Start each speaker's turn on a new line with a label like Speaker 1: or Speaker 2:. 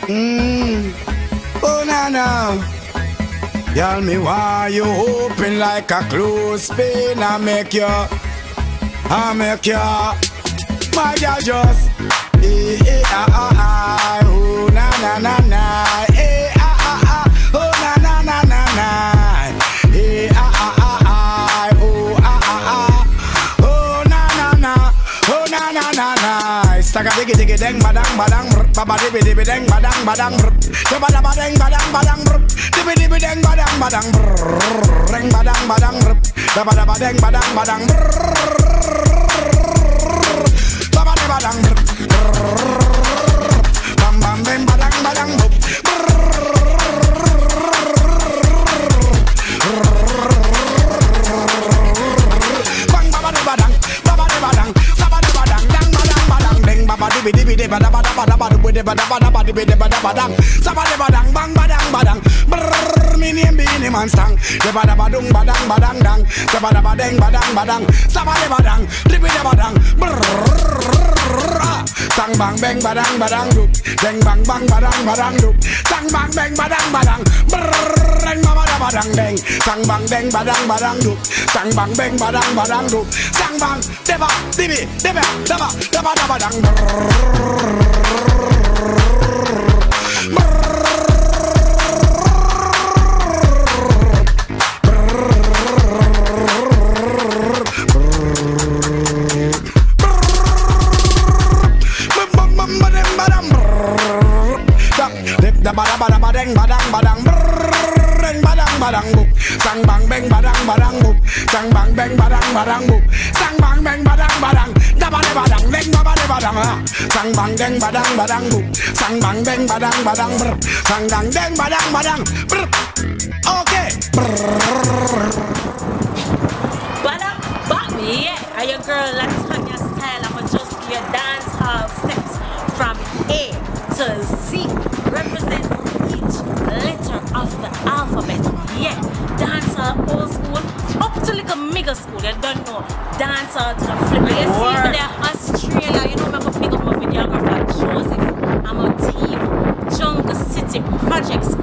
Speaker 1: Oh no no. Y'all me why you open like a clothespin. I make you. My girl just. Oh na na na na. Oh na na na na na. Taka diggy diggy dang badang badang baba dibby dibby dang badang badang baba daba dang badang badang dibby dibby dang badang badang ring badang badang baba daba dang badang badang baba daba dang bam bam bam badang badang bang baba daba dang saba daba dang dang badang badang ding baba dibby dibby dibby bada bada bada bada bada bada bada dibby dibby bada badang saba daba dang bang badang badang mini bini man stang de bada badung badang badang dang saba daba dang badang badang saba daba dang dibby daba dang sang bang bang badang badang dup deng bang bang badang badang dup sang bang bang badang badang reng baba daba dang deng sang bang deng badang badang dup sang bang bang badang badang dup sang bang deba dibby deba daba daba daba dang bada bada badang badang badang brrreng badang badang boop sang bang bang badang badang boop sang bang bang badang badang boop sang bang bang badang badang da bada badang bang bada badang sang bang deng badang badang boop sang bang bang badang badang brr sang dang deng badang badang brr okay
Speaker 2: What up, Bobby? Yeah, are your girl Latonya Style? I'ma just give you dancehall steps from A to Z. Represent each letter of the alphabet. Yeah, dancehall old school up to like a Middle Skool. You don't know dancehall to the flip. You see me there Australia. You know I'm gonna pick up my videographer Joseph. I'm a team Jungle City Projects.